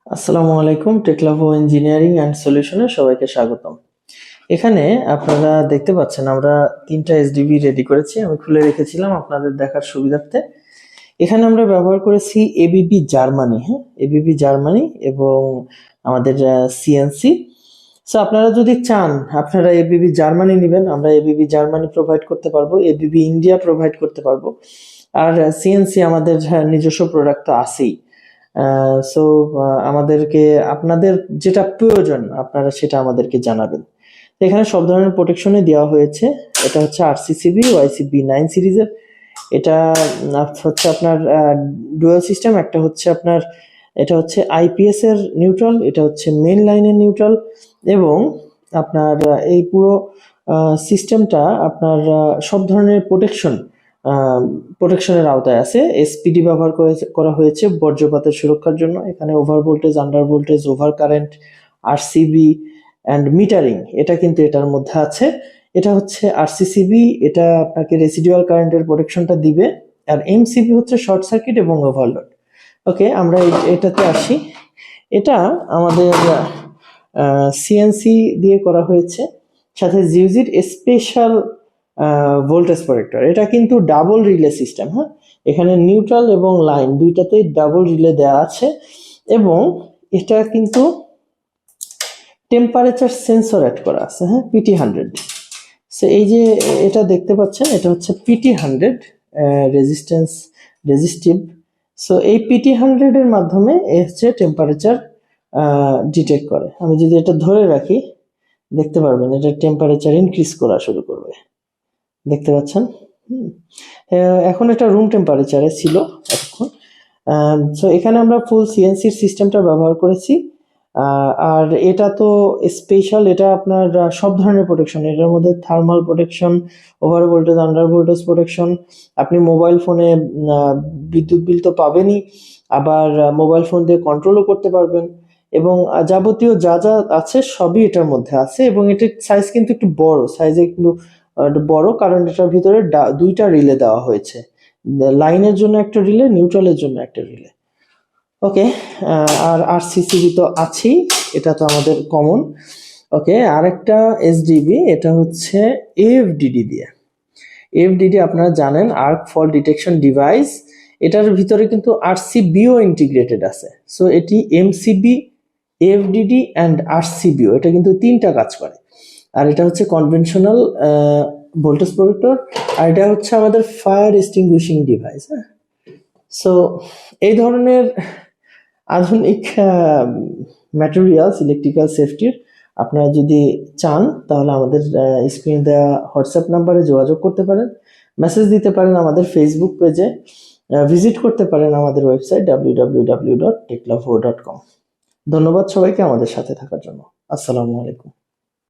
আসসালামু আলাইকুম। টেকলাভো engineering and সলিউশনে সবাইকে স্বাগতম। এখানে আপনারা দেখতে পাচ্ছেন আমরা 3টা এসডিবি রেডি করেছি, আমি খুলে রেখেছিলাম আপনাদের দেখার সুবিধার্থে। এখানে আমরা ব্যবহার করেছি এবিবি জার্মানি, এবিবি জার্মানি এবং আমাদের সিএনসি। সো আপনারা যদি চান আপনারা এবিবি জার্মানি নেবেন, আমরা এবিবি জার্মানি প্রোভাইড করতে পারবো, এবিবি ইন্ডিয়া প্রোভাইড করতে পারবো, আর সিএনসি আমাদের নিজস্ব প্রোডাক্ট তো আছেই। সো আমাদেরকে আপনাদের যেটা প্রয়োজন আপনারা সেটা আমাদেরকে জানাবেন। তো এখানে সব ধরনের প্রোটেকশনই দেওয়া হয়েছে। এটা হচ্ছে আরসিসিবি ওয়াইসিবি 9 সিরিজের। এটা হচ্ছে আপনার ডুয়াল সিস্টেম। একটা হচ্ছে আপনার, এটা হচ্ছে আইপিএস এর নিউট্রাল, এটা হচ্ছে মেইন লাইনের নিউট্রাল, এবং আপনার এই পুরো সিস্টেমটা আপনার সব ধরনের প্রোটেকশনের আওতায় আছে। এসপিডি ব্যবহার করা হয়েছে বজ্রপাতের সুরক্ষার জন্য। এখানে over voltage, under voltage, over current, RCB and metering এটা কিন্তু এটার মধ্যে আছে। এটা হচ্ছে আরসিসিবি, এটা আপনাকে রেসিডুয়াল কারেন্টের প্রোটেকশনটা দিবে। আর এমসিবি হচ্ছে শর্ট সার্কিট এবং ওভারলোড। ওকে, আমরা এটাতে আসি। এটা আমাদের সিএনসি দিয়ে করা হয়েছে, সাথে জিউজির স্পেশাল ভোল্টেজ প্রোটেক্টর। এটা কিন্তু ডাবল রিলে সিস্টেম। এখানে নিউট্রাল এবং লাইন দুইটাতেই ডাবল রিলে দেওয়া আছে, এবং এটা কিন্তু টেম্পারেচার সেন্সর অ্যাড করা আছে, PT100। সো এই যে এটা দেখতে পাচ্ছেন, এটা হচ্ছে PT100 রেজিস্টিভ। সো এই PT100 এর মাধ্যমে হচ্ছে টেম্পারেচার ডিটেক্ট করে। আমি যদি এটা ধরে রাখি দেখতে পারবেন এটা টেম্পারেচার ইনক্রিজ করা শুরু করবে, দেখতে পাচ্ছেন। এখন এটা রুম টেম্পারেচারে ছিল এতক্ষণ। সো এখানে আমরা ফুল সিএনসির সিস্টেমটা ব্যবহার করেছি। আর এটা তো স্পেশাল, এটা আপনার সব ধরনের প্রোটেকশন, এটার মধ্যে thermal protection, over voltage, under voltage protection. আপনি মোবাইল ফোনে বিদ্যুৎ বিল তো পাবেনই, আবার মোবাইল ফোন দিয়ে কন্ট্রোলও করতে পারবেন, এবং যাবতীয় যা যা আছে সবই এটার মধ্যে আছে। এবং এটার সাইজ কিন্তু একটু বড়, সাইজে কিন্তু বড়, কারণ এটার ভিতরে দুইটা রিলে দেওয়া হয়েছে, লাইনের জন্য একটা রিলে, নিউট্রালের জন্য একটা রিলে। ওকে, আর আরসিসিবি তো আছেই, এটা তো আমাদের কমন। ওকে, আরেকটা এসডিবি, এটা হচ্ছে এএফডিডি দিয়ে। এএফডিডি আপনারা জানেন, আর্ক ফল্ট ডিটেকশন ডিভাইস। এটার ভিতরে কিন্তু আরসিবিও ইন্টিগ্রেটেড আছে। সো এটি এমসিবি, এএফডিডি অ্যান্ড আরসিবিও, এটা কিন্তু 3টা কাজ করে। আর এটা হচ্ছে কনভেনশনাল ভোল্টেজ প্রোটেক্টর, আর এটা হচ্ছে আমাদের ফায়ার এক্সটিংগুইশিং ডিভাইস। সো এই ধরনের আধুনিক ম্যাটেরিয়ালস ইলেকট্রিক্যাল সেফটির আপনারা যদি চান তাহলে আমাদের স্ক্রিনে দেওয়া হোয়াটসঅ্যাপ নাম্বারে যোগাযোগ করতে পারেন, মেসেজ দিতে পারেন আমাদের ফেসবুক পেজে, ভিজিট করতে পারেন আমাদের ওয়েবসাইট www.techlavo.com। ধন্যবাদ সবাইকে আমাদের সাথে থাকার জন্য। আসসালামু আলাইকুম।